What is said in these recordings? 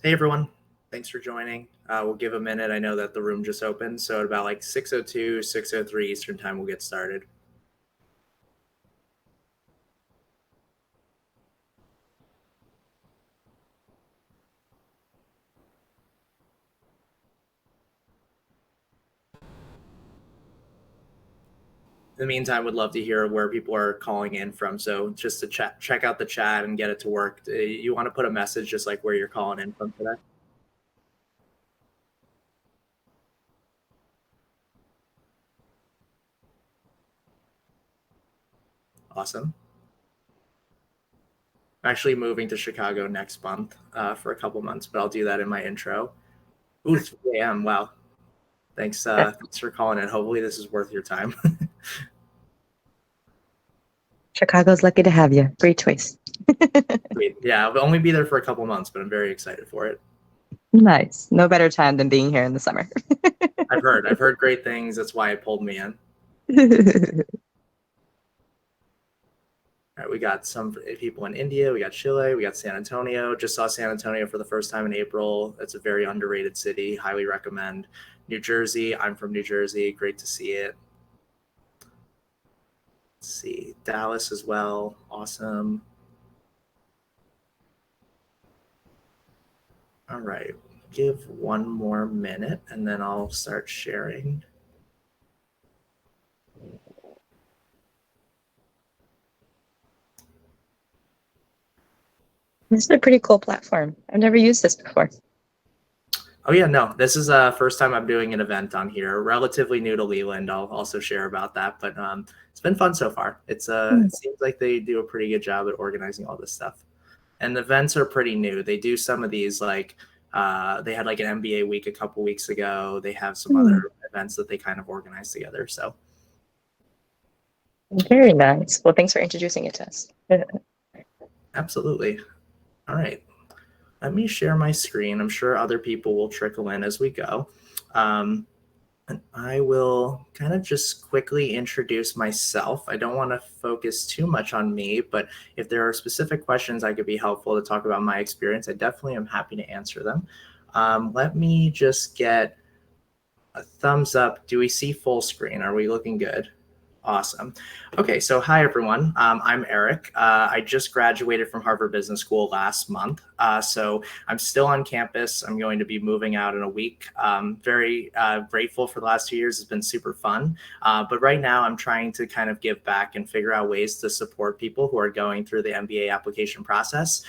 Hey everyone, thanks for joining. We'll give a minute. I know that the room just opened, so at about like 6:02, 6:03 Eastern time, we'll get started. In the meantime, would love to hear where people are calling in from. So just to check out the chat and get it to work. You want to put a message just like where you're calling in from today? Awesome. I'm actually moving to Chicago next month for a couple months, but I'll do that in my intro. Ooh, 3 a.m. Wow. Thanks for calling in. Hopefully this is worth your time. Chicago's lucky to have you. Great choice. Sweet. Yeah, I'll only be there for a couple months, but I'm very excited for it. Nice. No better time than being here in the summer. I've heard great things. That's why it pulled me in. All right, we got some people in India, we got Chile, we got San Antonio. Just saw San Antonio for the first time in April. It's a very underrated city. Highly recommend. New Jersey. I'm from New Jersey. Great to see it. Let's see. Dallas as well. Awesome. All right. Give one more minute and then I'll start sharing. This is a pretty cool platform. I've never used this before. Oh yeah, no, this is the first time I'm doing an event on here. Relatively new to Leland. I'll also share about that, but it's been fun so far. It seems like they do a pretty good job at organizing all this stuff. And the events are pretty new. They do some of these like they had like an MBA week a couple weeks ago. They have some other events that they kind of organize together. So Very nice. Well, thanks for introducing it to us. absolutely. All right. Let me share my screen. I'm sure other people will trickle in as we go. And I will kind of just quickly introduce myself. I don't want to focus too much on me, but if there are specific questions I could be helpful to talk about my experience, I definitely am happy to answer them. Let me just get a thumbs up. Do we see full screen? Are we looking good? Awesome. Okay, so hi everyone. I'm Eric. I just graduated from Harvard Business School last month. So I'm still on campus. I'm going to be moving out in a week. Very grateful for the last 2 years. It's been super fun. But right now I'm trying to kind of give back and figure out ways to support people who are going through the MBA application process.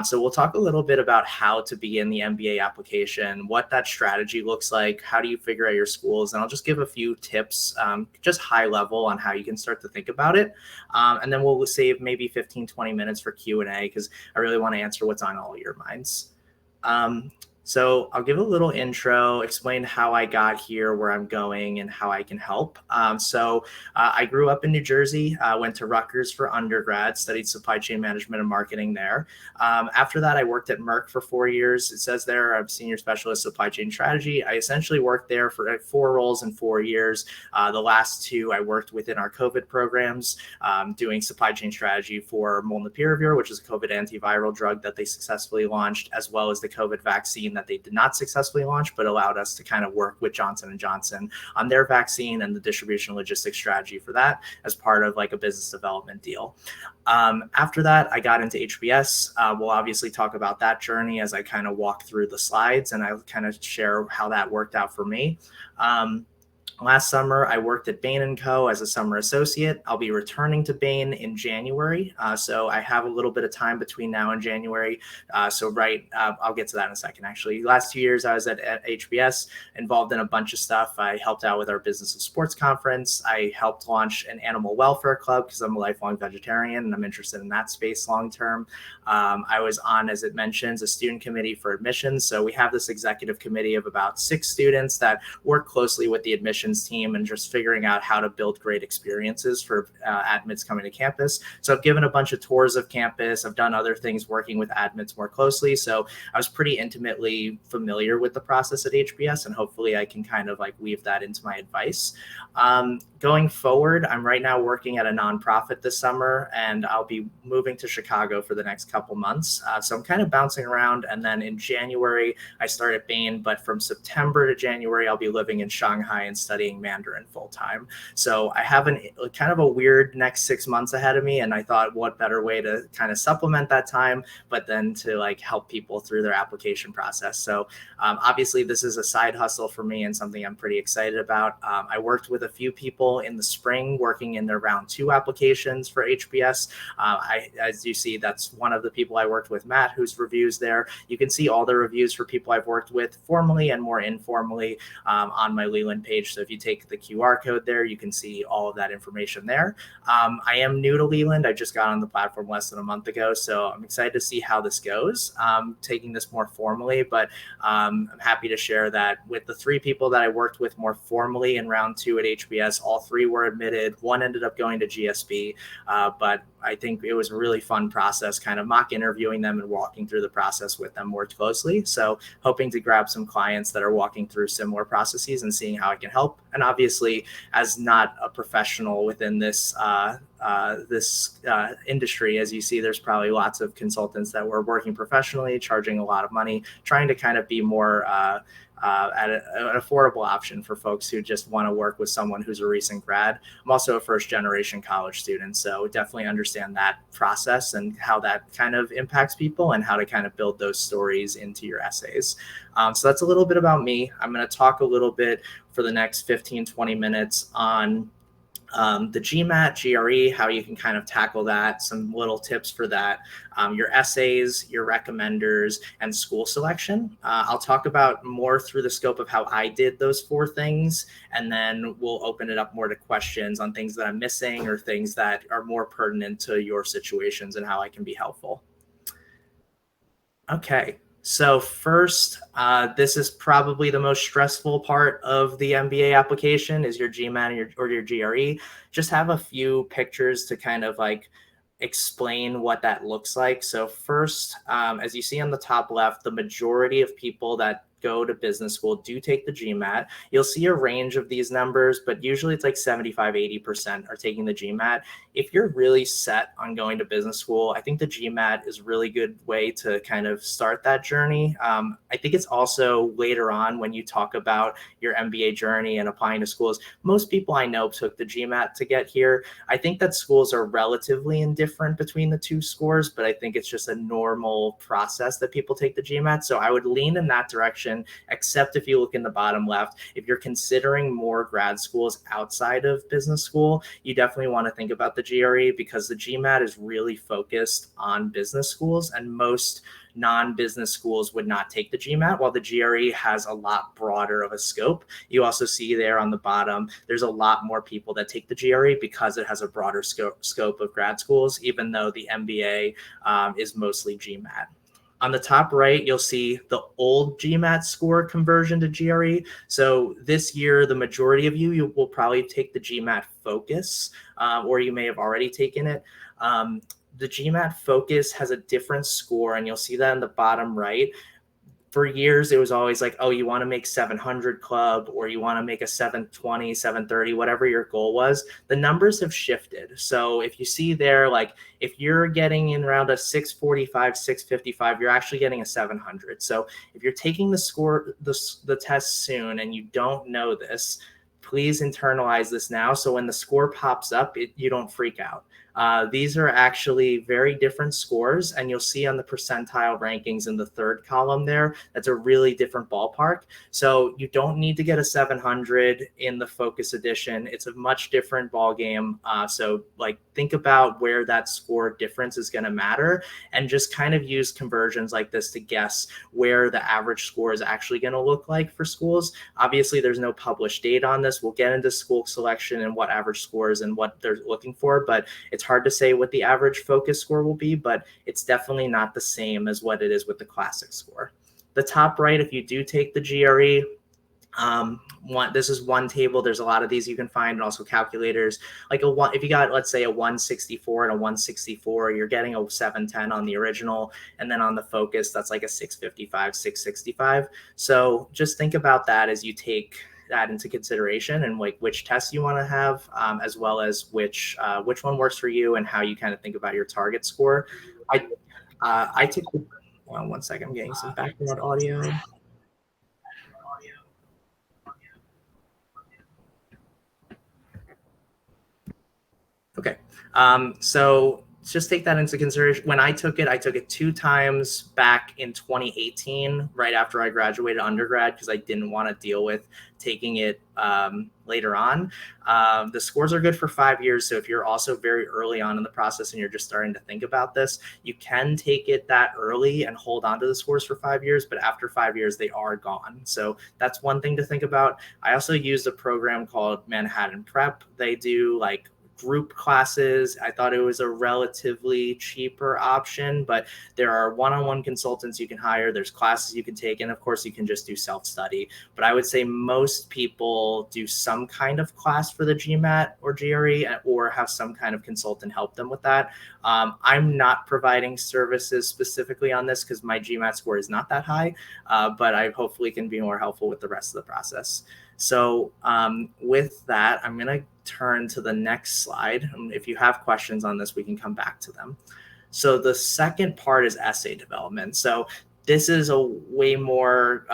So we'll talk a little bit about how to begin the MBA application, what that strategy looks like, how do you figure out your schools, and I'll just give a few tips, just high level on how you can start to think about it. And then we'll save maybe 15, 20 minutes for Q&A because I really want to answer what's on all your minds. So I'll give a little intro, explain how I got here, where I'm going, and how I can help. I grew up in New Jersey, went to Rutgers for undergrad, studied supply chain management and marketing there. After that, I worked at Merck for 4 years. It says there I'm senior specialist supply chain strategy. I essentially worked there for 4 roles in 4 years. The last 2 I worked within our COVID programs, doing supply chain strategy for molnupiravir, which is a COVID antiviral drug that they successfully launched, as well as the COVID vaccine that they did not successfully launch, but allowed us to kind of work with Johnson & Johnson on their vaccine and the distribution logistics strategy for that as part of like a business development deal. After that, I got into HBS. We'll obviously talk about that journey as I kind of walk through the slides and I kind of share how that worked out for me. Last summer, I worked at Bain & Co. as a summer associate. I'll be returning to Bain in January. So I have a little bit of time between now and January. I'll get to that in a second, actually. Last 2 years, I was at HBS, involved in a bunch of stuff. I helped out with our Business of Sports conference. I helped launch an animal welfare club because I'm a lifelong vegetarian and I'm interested in that space long term. I was on, as it mentions, a student committee for admissions. So we have this executive committee of about 6 students that work closely with the admissions admissions team and just figuring out how to build great experiences for admits coming to campus. So I've given a bunch of tours of campus. I've done other things working with admits more closely. So I was pretty intimately familiar with the process at HBS, and hopefully I can kind of like weave that into my advice. Going forward, I'm right now working at a nonprofit this summer, and I'll be moving to Chicago for the next couple months. So I'm kind of bouncing around. And then in January, I start at Bain, but from September to January, I'll be living in Shanghai and studying Mandarin full time. So I have kind of a weird next 6 months ahead of me. And I thought, what better way to kind of supplement that time, but then to like help people through their application process. So obviously this is a side hustle for me and something I'm pretty excited about. I worked with a few people in the spring working in their round 2 applications for HBS. As you see, that's one of the people I worked with, Matt, whose reviews there. You can see all the reviews for people I've worked with formally and more informally on my Leland page. So if you take the QR code there, you can see all of that information there. I am new to Leland. I just got on the platform less than a month ago, so I'm excited to see how this goes, taking this more formally, but I'm happy to share that with the 3 people that I worked with more formally in round 2 at HBS, all 3 were admitted. One ended up going to GSB, but I think it was a really fun process, kind of mock interviewing them and walking through the process with them more closely. So hoping to grab some clients that are walking through similar processes and seeing how I can help. And obviously, as not a professional within this industry, as you see, there's probably lots of consultants that were working professionally, charging a lot of money, trying to kind of be more at an affordable option for folks who just want to work with someone who's a recent grad. I'm also a first generation college student, so definitely understand that process and how that kind of impacts people and how to kind of build those stories into your essays. So that's a little bit about me. I'm going to talk a little bit for the next 15, 20 minutes on the GMAT, GRE, how you can kind of tackle that, some little tips for that, your essays, your recommenders, and school selection. I'll talk about more through the scope of how I did those 4 things, and then we'll open it up more to questions on things that I'm missing or things that are more pertinent to your situations and how I can be helpful. Okay. So first, this is probably the most stressful part of the MBA application is your GMAT or your GRE. Just have a few pictures to kind of like explain what that looks like. So first, as you see on the top left, the majority of people that go to business school do take the GMAT. You'll see a range of these numbers, but usually it's like 75, 80% are taking the GMAT. If you're really set on going to business school, I think the GMAT is a really good way to kind of start that journey. I think it's also later on when you talk about your MBA journey and applying to schools, most people I know took the GMAT to get here. I think that schools are relatively indifferent between the 2 scores, but I think it's just a normal process that people take the GMAT. So I would lean in that direction, except if you look in the bottom left, if you're considering more grad schools outside of business school, you definitely want to think about the GRE because the GMAT is really focused on business schools, and most non-business schools would not take the GMAT, while the GRE has a lot broader of a scope. You also see there on the bottom, there's a lot more people that take the GRE because it has a broader scope of grad schools, even though the MBA is mostly GMAT. On the top right, you'll see the old GMAT score conversion to GRE. So this year, the majority of you will probably take the GMAT Focus, or you may have already taken it. The GMAT Focus has a different score, and you'll see that in the bottom right. For years, it was always like, oh, you want to make 700 club, or you want to make a 720, 730, whatever your goal was. The numbers have shifted. So if you see there, like if you're getting in around a 645, 655, you're actually getting a 700. So if you're taking the test soon and you don't know this, please internalize this now. So when the score pops up, you don't freak out. These are actually very different scores, and you'll see on the percentile rankings in the 3rd column there, that's a really different ballpark. So you don't need to get a 700 in the Focus edition. It's a much different ball game. So like think about where that score difference is going to matter, and just kind of use conversions like this to guess where the average score is actually going to look like for schools. Obviously, there's no published data on this. We'll get into school selection and what average scores and what they're looking for, but it's hard to say what the average Focus score will be, but it's definitely not the same as what it is with the classic score. The top right, if you do take the GRE, This is one table. There's a lot of these you can find, and also calculators. Like if you got, let's say, a 164 and a 164, you're getting a 710 on the original, and then on the focus, that's like a 655, 665. So just think about that as you take that into consideration, and like which tests you want to have, as well as which one works for you and how you kind of think about your target score. I took. Well, one second, I'm getting some background audio. Okay. So just take that into consideration. When I took it 2 times back in 2018, right after I graduated undergrad, because I didn't want to deal with taking it later on. The scores are good for 5 years. So if you're also very early on in the process and you're just starting to think about this, you can take it that early and hold on to the scores for 5 years. But after 5 years, they are gone. So that's one thing to think about. I also used a program called Manhattan Prep. They do like group classes. I thought it was a relatively cheaper option, but there are one-on-one consultants you can hire. There's classes you can take, and of course you can just do self-study. But I would say most people do some kind of class for the GMAT or GRE, or have some kind of consultant help them with that. I'm not providing services specifically on this because my GMAT score is not that high, but I hopefully can be more helpful with the rest of the process. So with that, I'm going to turn to the next slide. If you have questions on this, we can come back to them. So the second part is essay development. So this is a way more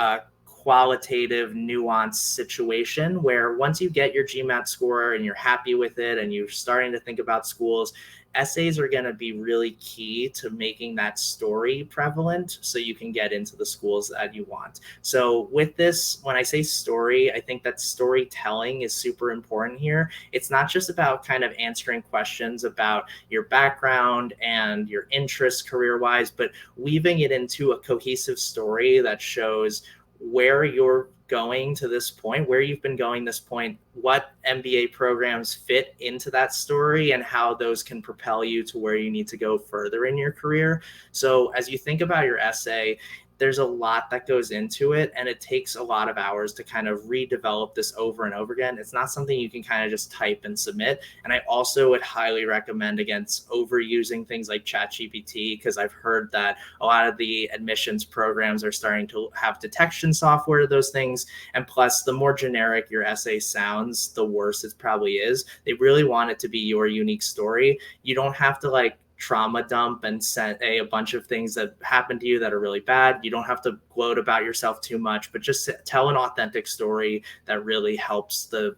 qualitative, nuanced situation where once you get your GMAT score and you're happy with it and you're starting to think about schools, essays are going to be really key to making that story prevalent so you can get into the schools that you want. So with this, when I say story, I think that storytelling is super important here. It's not just about kind of answering questions about your background and your interests career-wise, but weaving it into a cohesive story that shows where you're going to this point, where you've been going this point, what MBA programs fit into that story, and how those can propel you to where you need to go further in your career. So as you think about your essay, there's a lot that goes into it, and it takes a lot of hours to kind of redevelop this over and over again. It's not something you can kind of just type and submit. And I also would highly recommend against overusing things like ChatGPT, because I've heard that a lot of the admissions programs are starting to have detection software to those things. And plus, the more generic your essay sounds, the worse it probably is. They really want it to be your unique story. You don't have to like trauma dump and say a bunch of things that happened to you that are really bad. You don't have to gloat about yourself too much, but just tell an authentic story that really helps the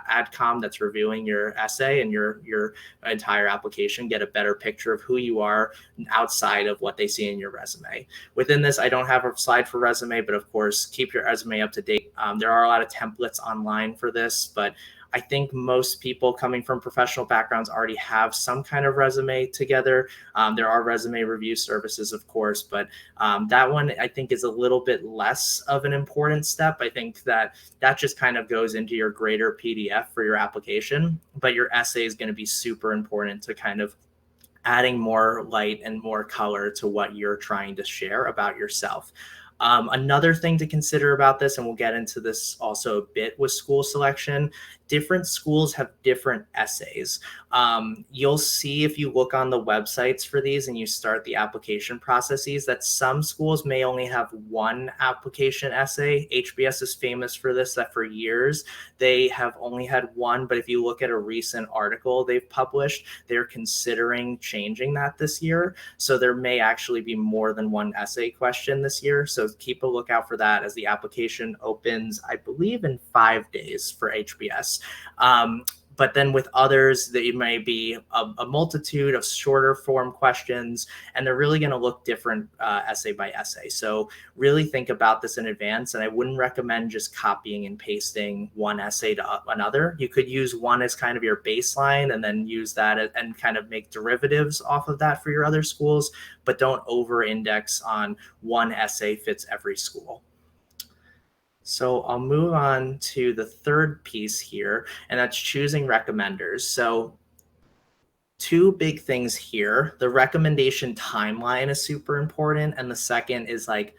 adcom that's reviewing your essay and your entire application get a better picture of who you are outside of what they see in your resume. Within this, I don't have a slide for resume, but of course, keep your resume up to date. There are a lot of templates online for this, but I think most people coming from professional backgrounds already have some kind of resume together. There are resume review services, of course, but that one I think is a little bit less of an important step. I think that just kind of goes into your greater PDF for your application, but your essay is going to be super important to kind of adding more light and more color to what you're trying to share about yourself. Another thing to consider about this, and we'll get into this also a bit with school selection, different schools have different essays. You'll see if you look on the websites for these and you start the application processes that some schools may only have one application essay. HBS is famous for this, that for years they have only had one, but if you look at a recent article they've published, they're considering changing that this year. So there may actually be more than one essay question this year. So keep a lookout for that as the application opens, I believe, in 5 days for HBS. But then with others, they may be a multitude of shorter form questions, and they're really going to look different essay by essay. So really think about this in advance, and I wouldn't recommend just copying and pasting one essay to another. You could use one as kind of your baseline and then use that and kind of make derivatives off of that for your other schools, but don't over-index on one essay fits every school. So I'll move on to the third piece here, and that's choosing recommenders. So two big things here. The recommendation timeline is super important. And the second is like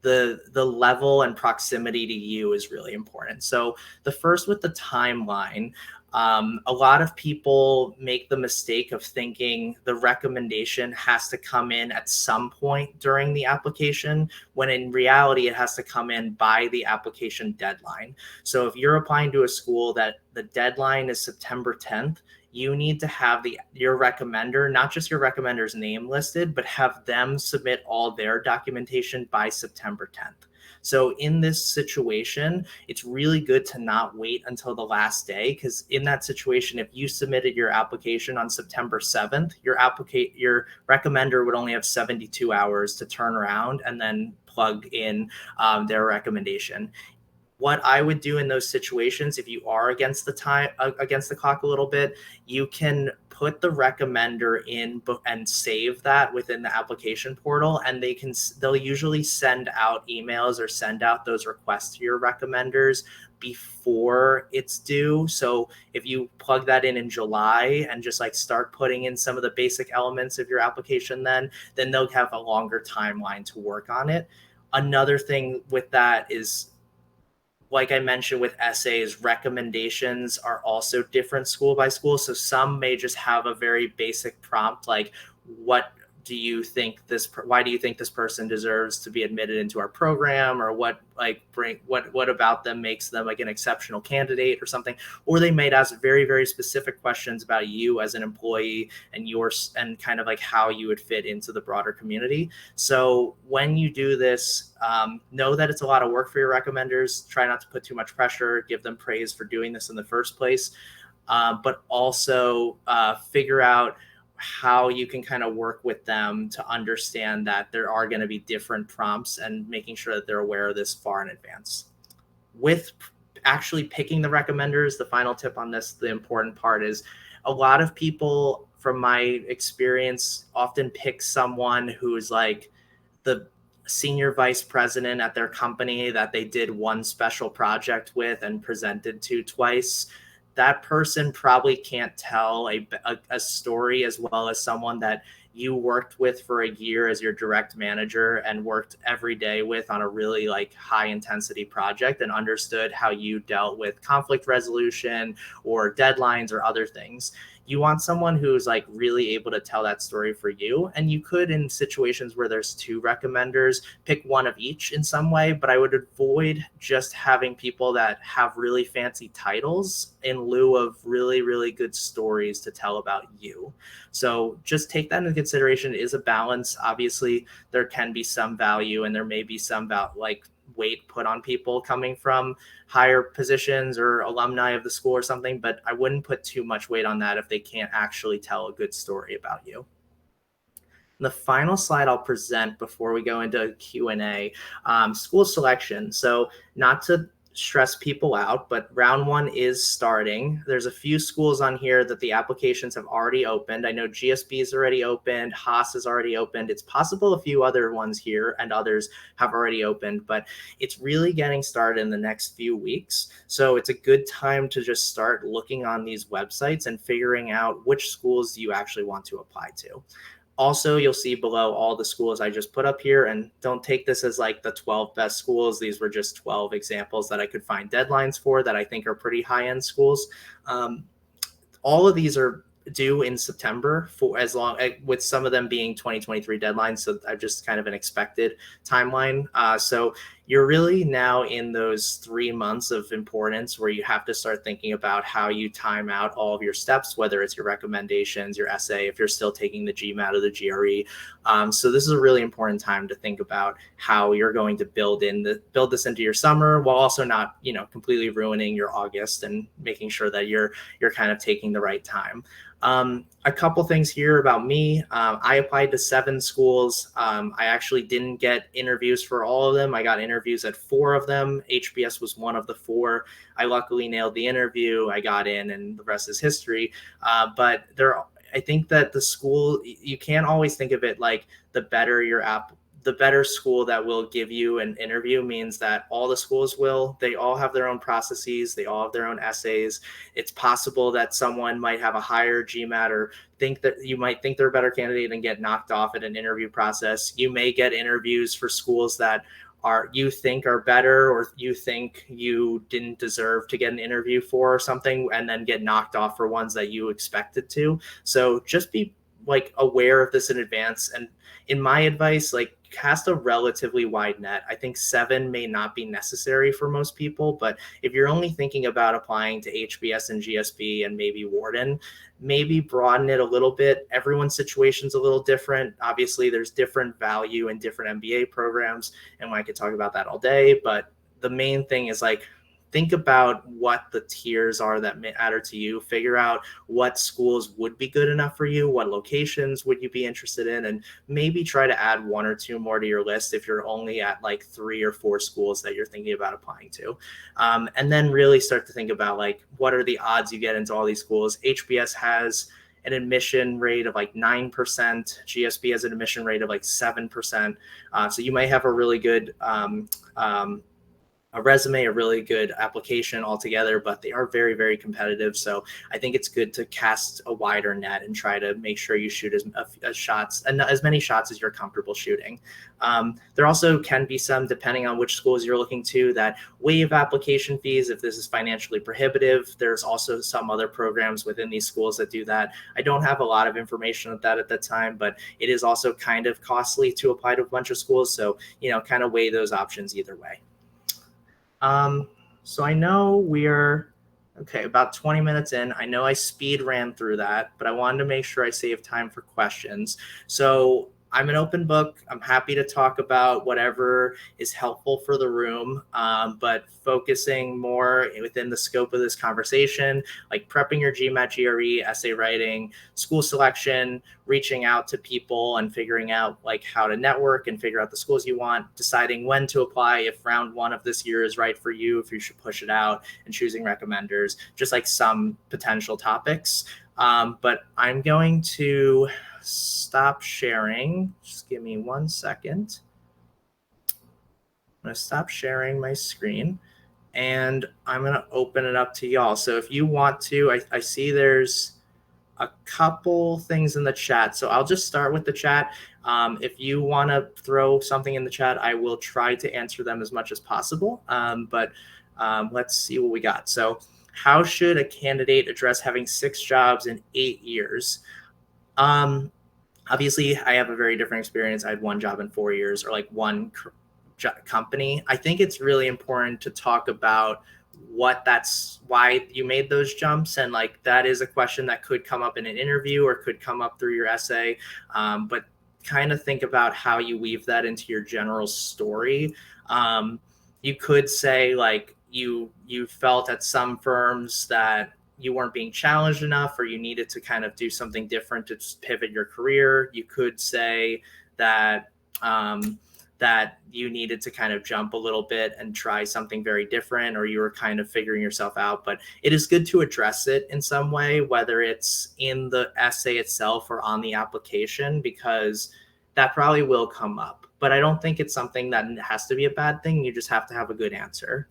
the level and proximity to you is really important. So the first with the timeline, a lot of people make the mistake of thinking the recommendation has to come in at some point during the application, when in reality, it has to come in by the application deadline. So if you're applying to a school that the deadline is September 10th, you need to have your recommender, not just your recommender's name listed, but have them submit all their documentation by September 10th. So in this situation, it's really good to not wait until the last day, because in that situation, if you submitted your application on September 7th, your recommender would only have 72 hours to turn around and then plug in their recommendation. What I would do in those situations, if you are against the clock a little bit, you can put the recommender in and save that within the application portal, and they'll usually send out emails or send out those requests to your recommenders before it's due. So if you plug that in July and just like start putting in some of the basic elements of your application, then they'll have a longer timeline to work on it. Another thing with that is, like I mentioned with essays, recommendations are also different school by school. So some may just have a very basic prompt like, why do you think this person deserves to be admitted into our program, or what about them makes them like an exceptional candidate or something. Or they might ask very, very specific questions about you as an employee and kind of like how you would fit into the broader community. So when you do this, know that it's a lot of work for your recommenders. Try not to put too much pressure, give them praise for doing this in the first place, but also figure out how you can kind of work with them to understand that there are going to be different prompts, and making sure that they're aware of this far in advance. With actually picking the recommenders, the final tip on this, the important part is, a lot of people, from my experience, often pick someone who's like the senior vice president at their company that they did one special project with and presented to twice. That person probably can't tell a story as well as someone that you worked with for a year as your direct manager and worked every day with on a really like high intensity project and understood how you dealt with conflict resolution or deadlines or other things. You want someone who's like really able to tell that story for you. And you could, in situations where there's two recommenders, pick one of each in some way, but I would avoid just having people that have really fancy titles in lieu of really, really good stories to tell about you. So just take that into consideration. It is a balance. Obviously, there can be some value, and there may be some weight put on people coming from higher positions or alumni of the school or something, but I wouldn't put too much weight on that if they can't actually tell a good story about you. The final slide I'll present before we go into Q&A, school selection. So not to stress people out, but round one is starting. There's a few schools on here that the applications have already opened. I know GSB is already opened, Haas is already opened. It's possible a few other ones here and others have already opened, but it's really getting started in the next few weeks. So it's a good time to just start looking on these websites and figuring out which schools you actually want to apply to. Also, you'll see below all the schools I just put up here, and don't take this as like the 12 best schools. These were just 12 examples that I could find deadlines for that I think are pretty high-end schools. All of these are due in September, for as long with some of them being 2023 deadlines. So I've just kind of an expected timeline. So you're really now in those 3 months of importance where you have to start thinking about how you time out all of your steps, whether it's your recommendations, your essay, if you're still taking the GMAT or the GRE. So this is a really important time to think about how you're going to build this into your summer, while also not, completely ruining your August, and making sure that you're kind of taking the right time. A couple things here about me. I applied to 7 schools. I actually didn't get interviews for all of them. I got interviews at 4 of them. HBS was one of the 4. I luckily nailed the interview. I got in, and the rest is history. But I think that the school, you can't always think of it like the better school that will give you an interview means that all the schools will. They all have their own processes. They all have their own essays. It's possible that someone might have a higher GMAT, or think that you might think they're a better candidate and get knocked off at an interview process. You may get interviews for schools that you think are better, or you think you didn't deserve to get an interview for or something, and then get knocked off for ones that you expected to. So just be like aware of this in advance. And in my advice, like cast a relatively wide net. I think 7 may not be necessary for most people, but if you're only thinking about applying to HBS and GSB and maybe Wharton, maybe broaden it a little bit. Everyone's situation's a little different. Obviously, there's different value in different MBA programs, and I could talk about that all day. But the main thing is like, think about what the tiers are that matter to you. Figure out what schools would be good enough for you, what locations would you be interested in, and maybe try to add 1 or 2 more to your list if you're only at like 3 or 4 schools that you're thinking about applying to. And then really start to think about like, what are the odds you get into all these schools? HBS has an admission rate of like 9%. GSB has an admission rate of like 7%. So you might have a really good a resume, a really good application altogether, but they are very, very competitive. So I think it's good to cast a wider net and try to make sure you shoot as many shots as you're comfortable shooting. There also can be some, depending on which schools you're looking to, that waive application fees if this is financially prohibitive. There's also some other programs within these schools that do that. I don't have a lot of information on that at the time, but it is also kind of costly to apply to a bunch of schools. So, kind of weigh those options either way. So I know we're about 20 minutes in. I know I speed ran through that, but I wanted to make sure I save time for questions. So I'm an open book. I'm happy to talk about whatever is helpful for the room, but focusing more within the scope of this conversation, like prepping your GMAT, GRE, essay writing, school selection, reaching out to people and figuring out like how to network and figure out the schools you want, deciding when to apply, if round 1 of this year is right for you, if you should push it out, and choosing recommenders, just like some potential topics. But I'm going to stop sharing. Just give me 1 second. I'm going to stop sharing my screen and I'm going to open it up to y'all. So if you want to, I see there's a couple things in the chat. So I'll just start with the chat. If you want to throw something in the chat, I will try to answer them as much as possible. But let's see what we got. So how should a candidate address having 6 jobs in 8 years? Obviously, I have a very different experience. I had 1 job in 4 years, or like 1 company. I think it's really important to talk about why you made those jumps. And like, that is a question that could come up in an interview or could come up through your essay. But kind of think about how you weave that into your general story. You could say like, you felt at some firms that you weren't being challenged enough, or you needed to kind of do something different to pivot your career. You could say that that you needed to kind of jump a little bit and try something very different, or you were kind of figuring yourself out. But it is good to address it in some way, whether it's in the essay itself or on the application, because that probably will come up. But I don't think it's something that has to be a bad thing. You just have to have a good answer.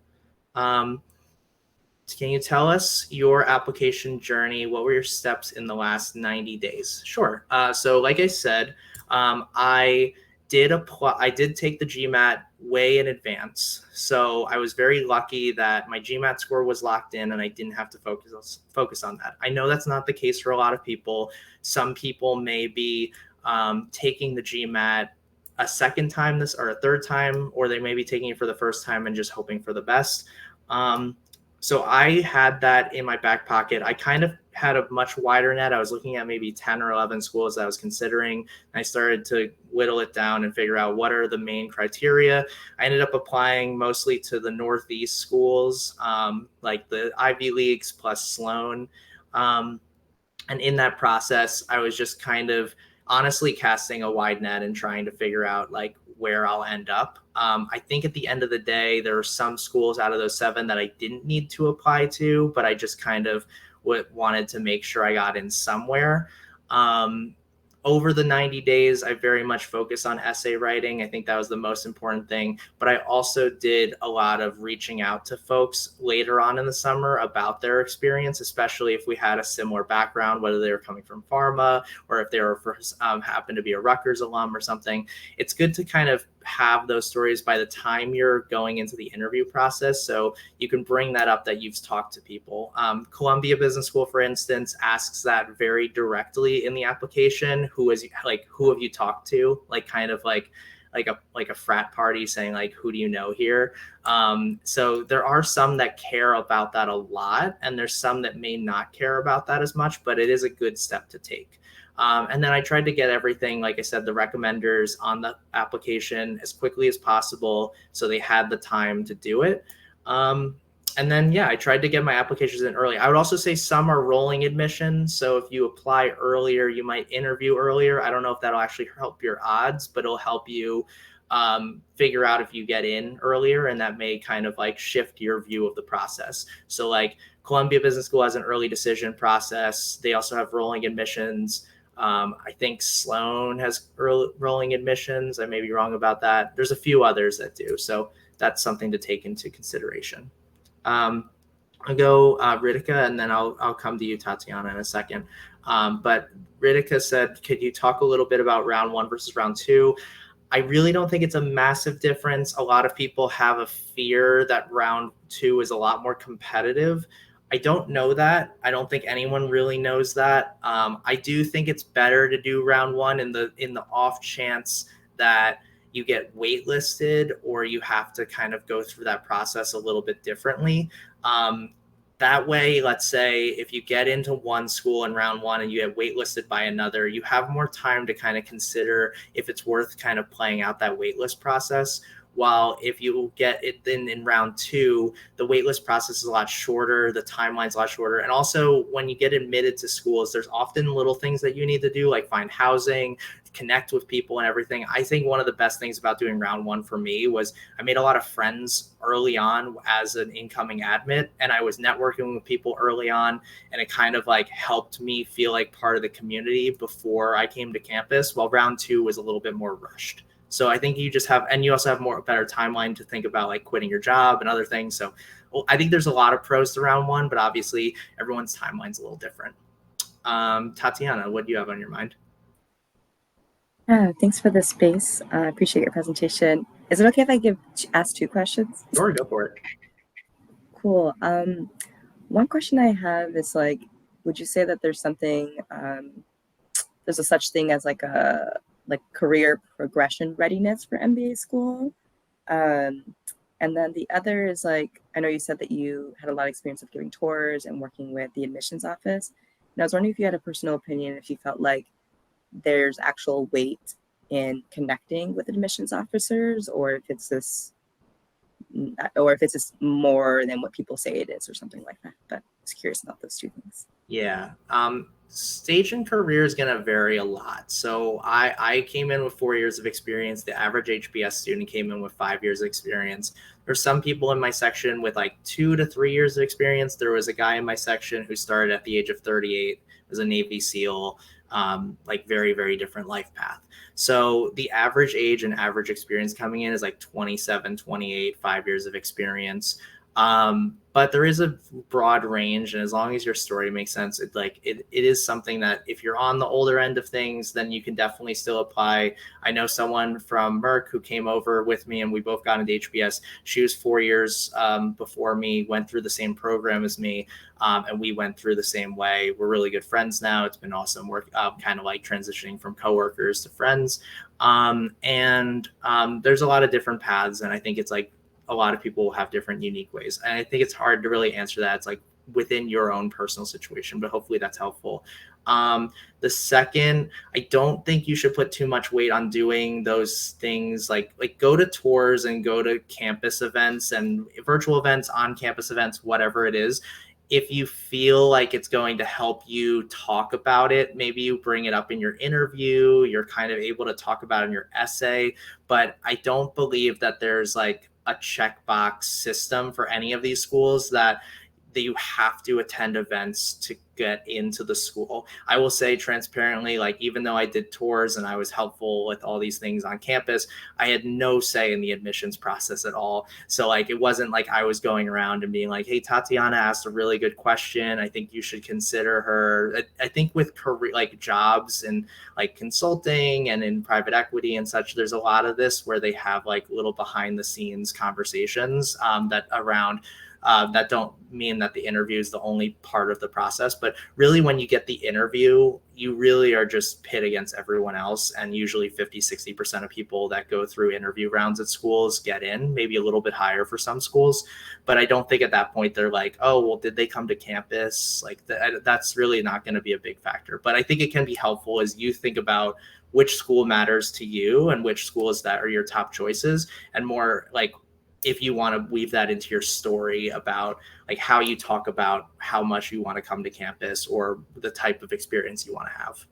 Can you tell us your application journey? What were your steps in the last 90 days? Sure. So like I said, I did take the GMAT way in advance. So I was very lucky that my GMAT score was locked in and I didn't have to focus on that. I know that's not the case for a lot of people. Some people may be taking the GMAT a second time or a third time, or they may be taking it for the first time and just hoping for the best. So I had that in my back pocket. I kind of had a much wider net. I was looking at maybe 10 or 11 schools that I was considering. And I started to whittle it down and figure out what are the main criteria. I ended up applying mostly to the Northeast schools, like the Ivy Leagues plus Sloan. And in that process, I was just kind of honestly casting a wide net and trying to figure out like where I'll end up. I think at the end of the day, there are some schools out of those 7 that I didn't need to apply to, but I just kind of wanted to make sure I got in somewhere. Over the 90 days, I very much focused on essay writing. I think that was the most important thing. But I also did a lot of reaching out to folks later on in the summer about their experience, especially if we had a similar background, whether they were coming from pharma or if they were happened to be a Rutgers alum or something. It's good to kind of have those stories by the time you're going into the interview process. So you can bring that up that you've talked to people. Columbia Business School, for instance, asks that very directly in the application. Who have you talked to? Like kind of like a frat party saying like, who do you know here? So there are some that care about that a lot, and there's some that may not care about that as much, but it is a good step to take. And then I tried to get everything, like I said, the recommenders on the application as quickly as possible, so they had the time to do it. And then, yeah, I tried to get my applications in early. I would also say some are rolling admissions. So if you apply earlier, you might interview earlier. I don't know if that'll actually help your odds, but it'll help you figure out if you get in earlier, and that may kind of like shift your view of the process. So like Columbia Business School has an early decision process. They also have rolling admissions. I think Sloan has rolling admissions. I may be wrong about that. There's a few others that do. So that's something to take into consideration. I'll go Ritika, and then I'll come to you, Tatiana, in a second. But Ritika said, could you talk a little bit about round 1 versus round 2? I really don't think it's a massive difference. A lot of people have a fear that round 2 is a lot more competitive. I don't know that. I don't think anyone really knows that. I do think it's better to do round 1 in the off chance that you get waitlisted or you have to kind of go through that process a little bit differently. That way, let's say if you get into one school in round 1 and you get waitlisted by another, you have more time to kind of consider if it's worth kind of playing out that waitlist process. While if you get it in round 2, the waitlist process is a lot shorter, the timeline's a lot shorter. And also when you get admitted to schools, there's often little things that you need to do, like find housing, connect with people and everything. I think one of the best things about doing round 1 for me was I made a lot of friends early on as an incoming admit, and I was networking with people early on, and it kind of like helped me feel like part of the community before I came to campus, while round 2 was a little bit more rushed. So I think you just have, and you also have a better timeline to think about like quitting your job and other things. So I think there's a lot of pros to round 1, but obviously everyone's timeline's a little different. Tatiana, what do you have on your mind? Thanks for the space. I appreciate your presentation. Is it okay if I ask 2 questions? Sure, go for it. Cool. One question I have is like, would you say that there's something, there's a such thing as like a career progression readiness for MBA school? And then the other is like, I know you said that you had a lot of experience of giving tours and working with the admissions office. And I was wondering if you had a personal opinion, if you felt like there's actual weight in connecting with admissions officers, or if it's just more than what people say it is or something like that. But I was curious about those 2 things. Yeah. Stage and career is going to vary a lot. So I came in with 4 years of experience. The average HBS student came in with 5 years of experience. There's some people in my section with like 2 to 3 years of experience. There was a guy in my section who started at the age of 38, was a Navy SEAL, like very, very different life path. So the average age and average experience coming in is like 27, 28, 5 years of experience. But there is a broad range, and as long as your story makes sense, it is something that if you're on the older end of things, then you can definitely still apply. I know someone from Merck who came over with me, and we both got into HBS. She was 4 years before me, went through the same program as me, and we went through the same way. We're really good friends now. It's been awesome work, kind of like transitioning from coworkers to friends. And there's a lot of different paths, and I think it's like a lot of people will have different unique ways. And I think it's hard to really answer that. It's like within your own personal situation, but hopefully that's helpful. The second, I don't think you should put too much weight on doing those things like go to tours and go to campus events and virtual events, on campus events, whatever it is. If you feel like it's going to help you talk about it, maybe you bring it up in your interview, you're kind of able to talk about it in your essay. But I don't believe that there's like a checkbox system for any of these schools that that you have to attend events to get into the school. I will say transparently, like, even though I did tours and I was helpful with all these things on campus, I had no say in the admissions process at all. So like, it wasn't like I was going around and being like, hey, Tatiana asked a really good question, I think you should consider her. I think with career, like jobs and like consulting and in private equity and such, there's a lot of this where they have like little behind the scenes conversations that around that don't mean that the interview is the only part of the process, but really when you get the interview, you really are just pit against everyone else. And usually 50-60% of people that go through interview rounds at schools get in, maybe a little bit higher for some schools. But I don't think at that point they're like, oh, well, did they come to campus? Like that's really not going to be a big factor. But I think it can be helpful as you think about which school matters to you and which schools that are your top choices, and more like if you want to weave that into your story about like how you talk about how much you want to come to campus or the type of experience you want to have.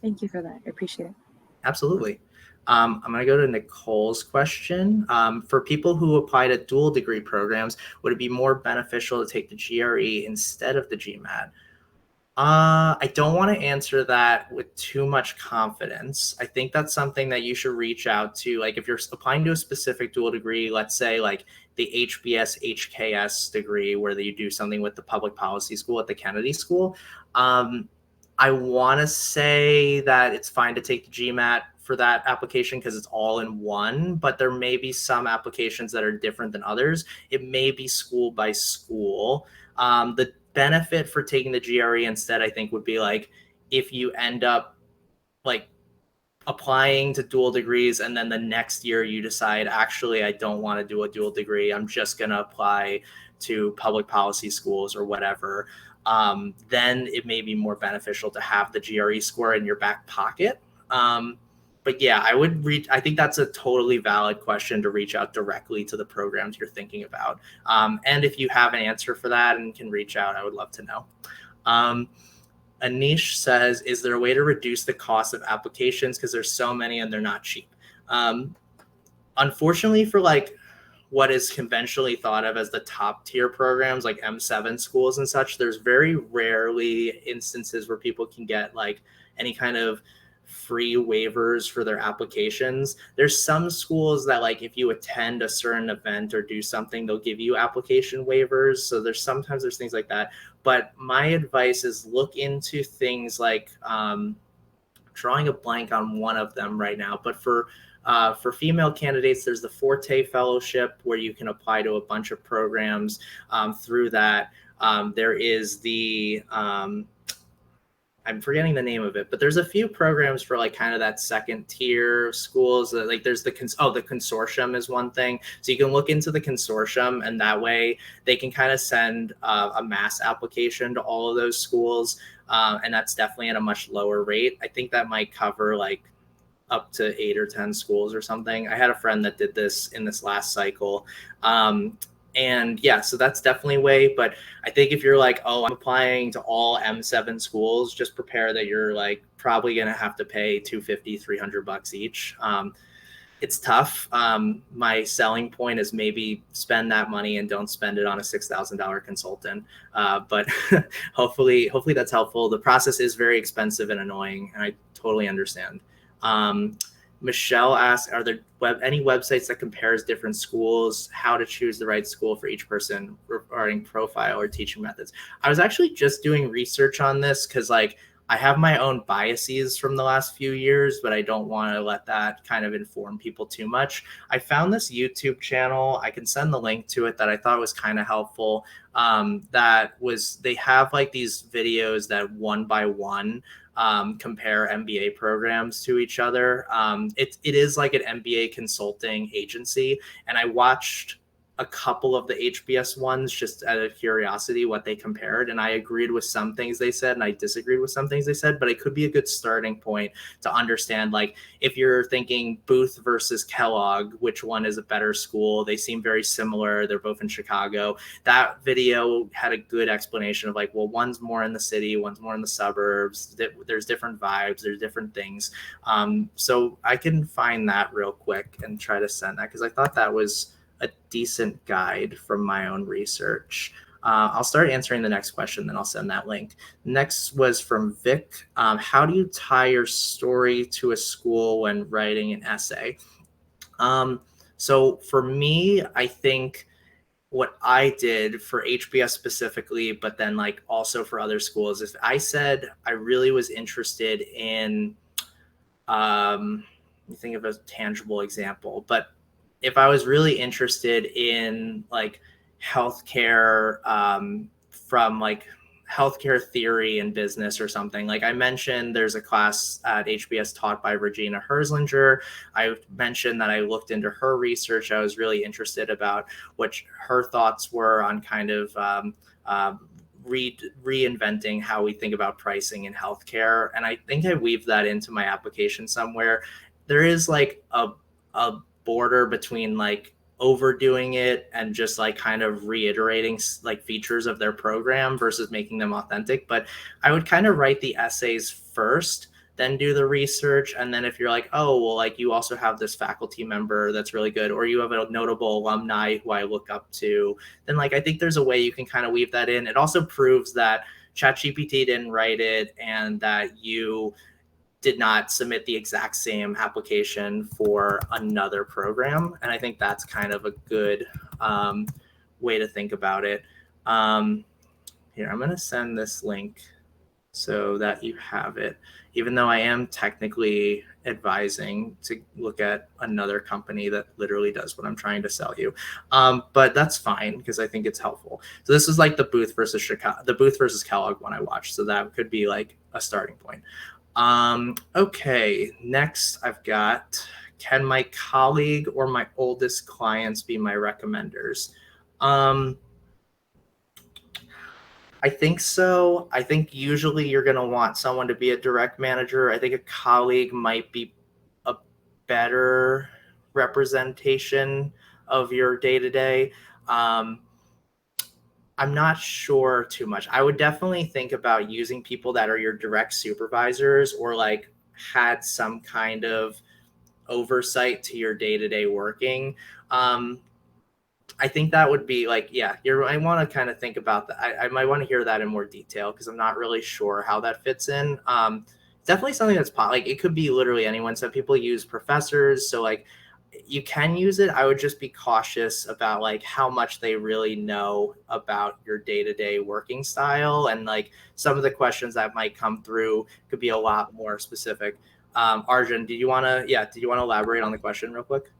Thank you for that. I appreciate it. Absolutely. I'm going to go to Nicole's question. For people who apply to dual degree programs, would it be more beneficial to take the GRE instead of the GMAT? I don't want to answer that with too much confidence. I think that's something that you should reach out to. Like if you're applying to a specific dual degree, let's say like the HBS, HKS degree, where you do something with the public policy school at the Kennedy School. I want to say that it's fine to take the GMAT for that application because it's all in one, but there may be some applications that are different than others. It may be school by school. The benefit for taking the GRE instead, I think, would be like if you end up like applying to dual degrees and then the next year you decide, actually, I don't want to do a dual degree, I'm just going to apply to public policy schools or whatever, then it may be more beneficial to have the GRE score in your back pocket. But yeah, I think that's a totally valid question to reach out directly to the programs you're thinking about. And if you have an answer for that and can reach out, I would love to know. Anish says, is there a way to reduce the cost of applications? Because there's so many and they're not cheap. Unfortunately, for like what is conventionally thought of as the top tier programs like M7 schools and such, there's very rarely instances where people can get like any kind of free waivers for their applications. There's some schools that like if you attend a certain event or do something, they'll give you application waivers. So there's things like that. But my advice is look into things like drawing a blank on one of them right now, but for female candidates, there's the Forte Fellowship where you can apply to a bunch of programs through that. There is the I'm forgetting the name of it, but there's a few programs for like kind of that second tier schools. Like there's the consortium is one thing. So you can look into the consortium, and that way they can kind of send a mass application to all of those schools. And that's definitely at a much lower rate. I think that might cover like up to 8 or 10 schools or something. I had a friend that did this in this last cycle. And yeah, so that's definitely a way. But I think if you're like, oh, I'm applying to all M7 schools, just prepare that you're like probably going to have to pay $250, $300 each. It's tough. My selling point is maybe spend that money and don't spend it on a $6,000 consultant. But hopefully that's helpful. The process is very expensive and annoying, and I totally understand. Michelle asked, are there any websites that compares different schools, how to choose the right school for each person regarding profile or teaching methods? I was actually just doing research on this because like I have my own biases from the last few years, but I don't want to let that kind of inform people too much. I found this YouTube channel. I can send the link to it that I thought was kind of helpful. They have like these videos that one by one compare MBA programs to each other. It is like an MBA consulting agency. And I watched a couple of the HBS ones just out of curiosity what they compared. And I agreed with some things they said and I disagreed with some things they said, but it could be a good starting point to understand, like, if you're thinking Booth versus Kellogg, which one is a better school? They seem very similar. They're both in Chicago. That video had a good explanation of like, well, one's more in the city, one's more in the suburbs. There's different vibes, there's different things. So I can find that real quick and try to send that because I thought that was a decent guide from my own research. I'll start answering the next question, then I'll send that link. Next was from Vic. How do you tie your story to a school when writing an essay? So for me, I think what I did for HBS specifically, but then like also for other schools, is I said I really was interested in, let me think of a tangible example, but if I was really interested in like healthcare, from like healthcare theory and business or something, like I mentioned, there's a class at HBS taught by Regina Herzlinger. I mentioned that I looked into her research. I was really interested about what her thoughts were on kind of reinventing how we think about pricing in healthcare. And I think I weaved that into my application somewhere. There is like a border between like overdoing it and just like kind of reiterating like features of their program versus making them authentic. But I would kind of write the essays first, then do the research. And then if you're like, oh, well, like you also have this faculty member that's really good, or you have a notable alumni who I look up to, then like I think there's a way you can kind of weave that in. It also proves that ChatGPT didn't write it and that you did not submit the exact same application for another program. And I think that's kind of a good way to think about it. Here, I'm going to send this link so that you have it, even though I am technically advising to look at another company that literally does what I'm trying to sell you. But that's fine because I think it's helpful. So this is like the Booth versus Chicago, the Booth versus Kellogg one I watched. So that could be like a starting point. Okay, next I've got, can my colleague or my oldest clients be my recommenders? I think so. I think usually you're going to want someone to be a direct manager. I think a colleague might be a better representation of your day-to-day. I'm not sure too much. I would definitely think about using people that are your direct supervisors or like had some kind of oversight to your day-to-day working. I think that would be like, yeah, I want to kind of think about that. I might want to hear that in more detail because I'm not really sure how that fits in. Definitely something that's like, it could be literally anyone. Some people use professors. So like, you can use it. I would just be cautious about like how much they really know about your day-to-day working style. And like some of the questions that might come through could be a lot more specific. Arjun, did you want to elaborate on the question real quick?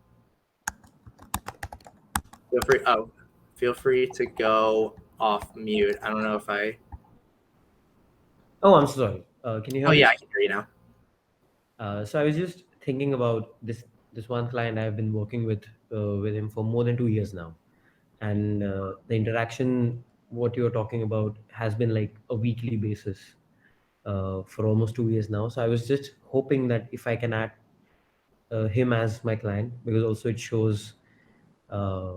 Feel free to go off mute. I don't know if Oh, I'm sorry. Can you hear oh me? yeah, I can hear you now. So I was just thinking about this one client I've been working with him for more than 2 years now, and the interaction what you're talking about has been like a weekly basis for almost 2 years now. So I was just hoping that if I can add him as my client, because also it shows uh,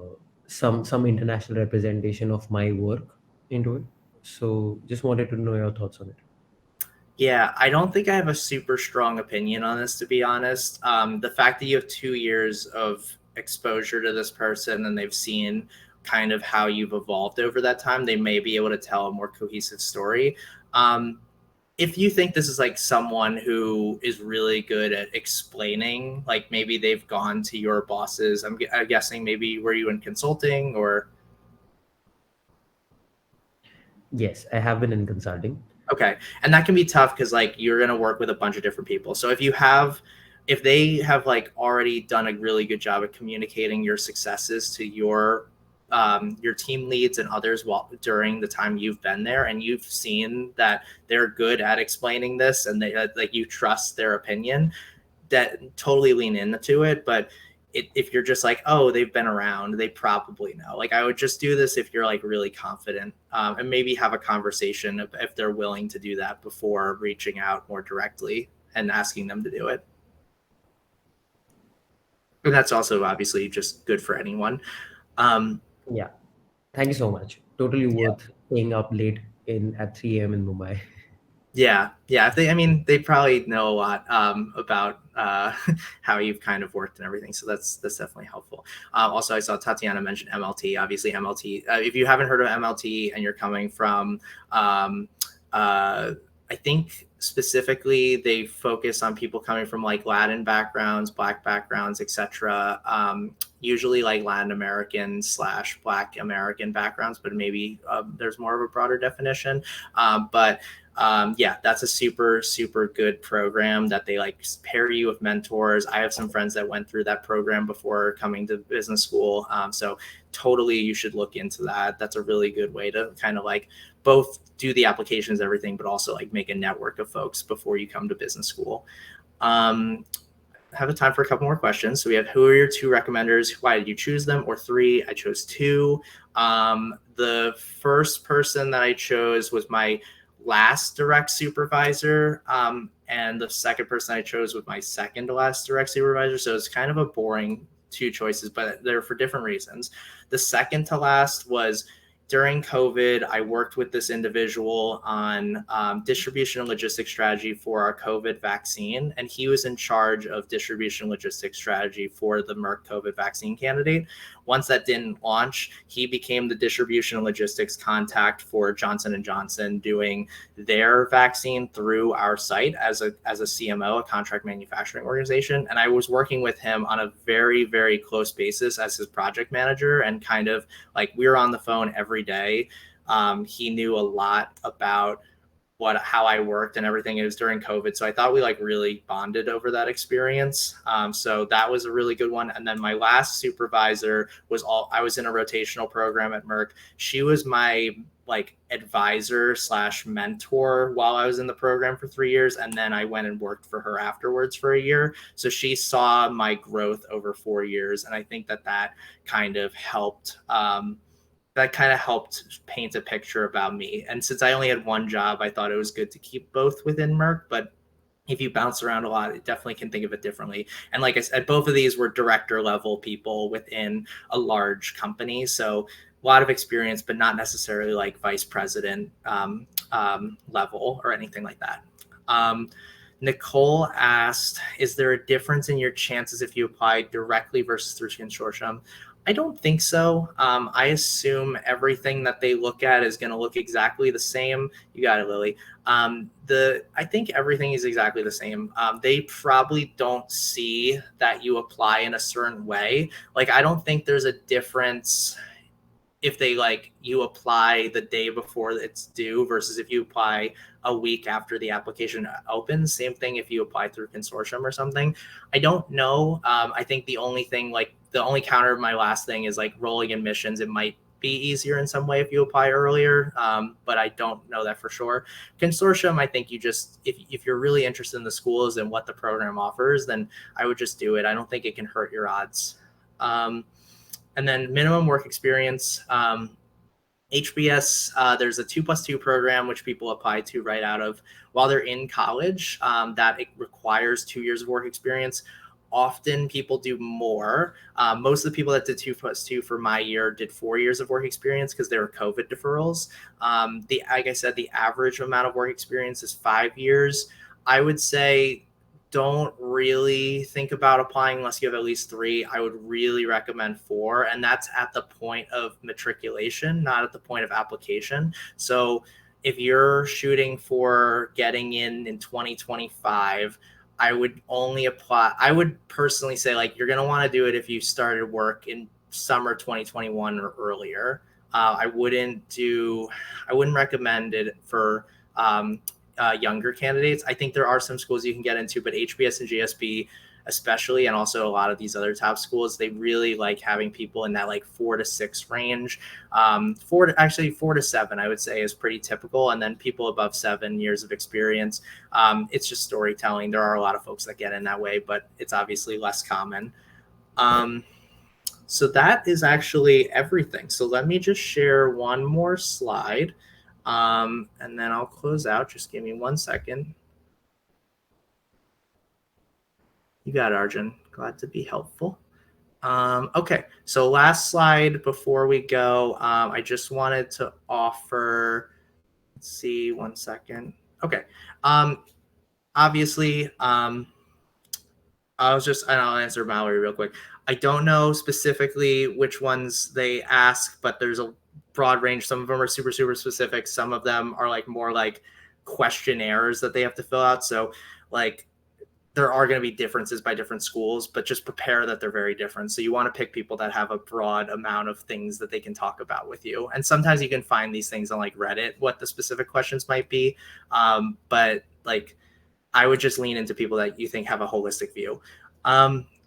some international representation of my work into it. So just wanted to know your thoughts on it. Yeah, I don't think I have a super strong opinion on this, to be honest. The fact that you have 2 years of exposure to this person and they've seen kind of how you've evolved over that time, they may be able to tell a more cohesive story. If you think this is like someone who is really good at explaining, like maybe they've gone to your bosses, I'm guessing maybe were you in consulting or? Yes, I have been in consulting. Okay. And that can be tough because like you're going to work with a bunch of different people. So if they have like already done a really good job at communicating your successes to your team leads and others during the time you've been there, and you've seen that they're good at explaining this and they like you trust their opinion, that totally lean into it. But if you're just like, oh, they've been around, they probably know. Like I would just do this if you're like really confident, and maybe have a conversation if they're willing to do that before reaching out more directly and asking them to do it. And that's also obviously just good for anyone. Yeah. Thank you so much. Totally worth staying up late in at 3 a.m. in Mumbai. Yeah. If they probably know a lot about how you've kind of worked and everything. So that's definitely helpful. Also, I saw Tatiana mention MLT. Obviously, MLT. If you haven't heard of MLT and you're coming from, I think specifically they focus on people coming from like Latin backgrounds, Black backgrounds, etc. Usually like Latin American / Black American backgrounds, but maybe there's more of a broader definition. Yeah, that's a super, super good program that they like pair you with mentors. I have some friends that went through that program before coming to business school. So totally you should look into that. That's a really good way to kind of like both do the applications, everything, but also like make a network of folks before you come to business school. Have a time for a couple more questions. So we have, who are your 2 recommenders? Why did you choose them? Or 3? I chose 2. The first person that I chose was my last direct supervisor. And the second person I chose was my second to last direct supervisor. So it's kind of a boring 2 choices, but they're for different reasons. The second to last was during COVID, I worked with this individual on distribution and logistics strategy for our COVID vaccine. And he was in charge of distribution and logistics strategy for the Merck COVID vaccine candidate. Once that didn't launch, he became the distribution and logistics contact for Johnson & Johnson, doing their vaccine through our site as a CMO, a contract manufacturing organization. And I was working with him on a very, very close basis as his project manager, and kind of like we were on the phone every day. He knew a lot about how I worked and everything. It was during COVID. So I thought we like really bonded over that experience. So that was a really good one. And then my last supervisor I was in a rotational program at Merck. She was my like advisor / mentor while I was in the program for 3 years. And then I went and worked for her afterwards for a year. So she saw my growth over 4 years. And I think that kind of helped, paint a picture about me. And since I only had one job, I thought it was good to keep both within Merck. But if you bounce around a lot, it definitely can think of it differently. And like I said, both of these were director level people within a large company. So a lot of experience, but not necessarily like vice president level or anything like that. Nicole asked, is there a difference in your chances if you apply directly versus through consortium? I don't think so. I assume everything that they look at is going to look exactly the same. You got it, Lily. I think everything is exactly the same. They probably don't see that you apply in a certain way. Like, I don't think there's a difference if they like you apply the day before it's due versus if you apply a week after the application opens. Same thing if you apply through consortium or something. I don't know. I think the only counter of my last thing is like rolling admissions. It might be easier in some way if you apply earlier, but I don't know that for sure. Consortium, I think you just, if you're really interested in the schools and what the program offers, then I would just do it. I don't think it can hurt your odds. And then minimum work experience, HBS, there's a 2+2 program, which people apply to right out of while they're in college, that it requires 2 years of work experience. Often people do more. Most of the people that did 2+2 for my year did 4 years of work experience because they were COVID deferrals. Like I said, the average amount of work experience is 5 years. I would say don't really think about applying unless you have at least 3. I would really recommend 4, and that's at the point of matriculation, not at the point of application. So if you're shooting for getting in 2025, I would only apply. I would personally say like you're going to want to do it if you started work in summer 2021 or earlier. I wouldn't recommend it for younger candidates. I think there are some schools you can get into, but HBS and GSB especially, and also a lot of these other top schools, they really like having people in that like 4 to 6 range. 4 to 7, I would say, is pretty typical. And then people above 7 years of experience, it's just storytelling. There are a lot of folks that get in that way, but it's obviously less common. So that is actually everything. So let me just share one more slide. And then I'll close out. Just give me 1 second. You got it, Arjun. Glad to be helpful. Okay, so last slide before we go. I just wanted to offer, let's see, 1 second. Okay. Obviously, and I'll answer Mallory real quick. I don't know specifically which ones they ask, but there's a broad range. Some of them are super, super specific. Some of them are like more like questionnaires that they have to fill out. So like there are going to be differences by different schools, but just prepare that they're very different. So you want to pick people that have a broad amount of things that they can talk about with you. And sometimes you can find these things on like Reddit, what the specific questions might be. But like, I would just lean into people that you think have a holistic view.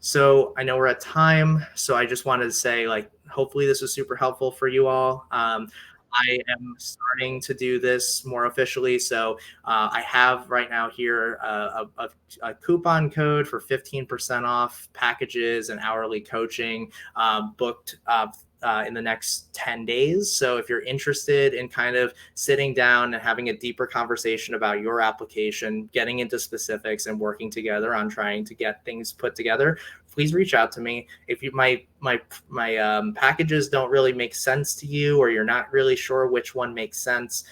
So I know we're at time, so I just wanted to say, like, hopefully this was super helpful for you all. I am starting to do this more officially, so I have right now here a coupon code for 15% off packages and hourly coaching booked in the next 10 days. So if you're interested in kind of sitting down and having a deeper conversation about your application, getting into specifics and working together on trying to get things put together, please reach out to me. If you my packages don't really make sense to you, or you're not really sure which one makes sense,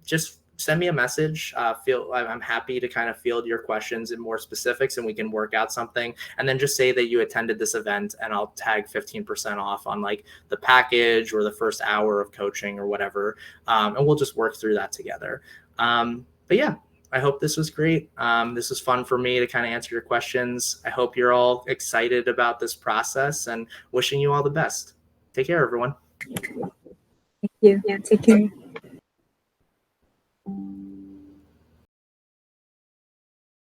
just send me a message. I'm happy to kind of field your questions in more specifics, and we can work out something. And then just say that you attended this event, and I'll tag 15% off on like the package or the first hour of coaching or whatever. And we'll just work through that together. But yeah, I hope this was great. This was fun for me to kind of answer your questions. I hope you're all excited about this process, and wishing you all the best. Take care, everyone. Thank you. Yeah, take care.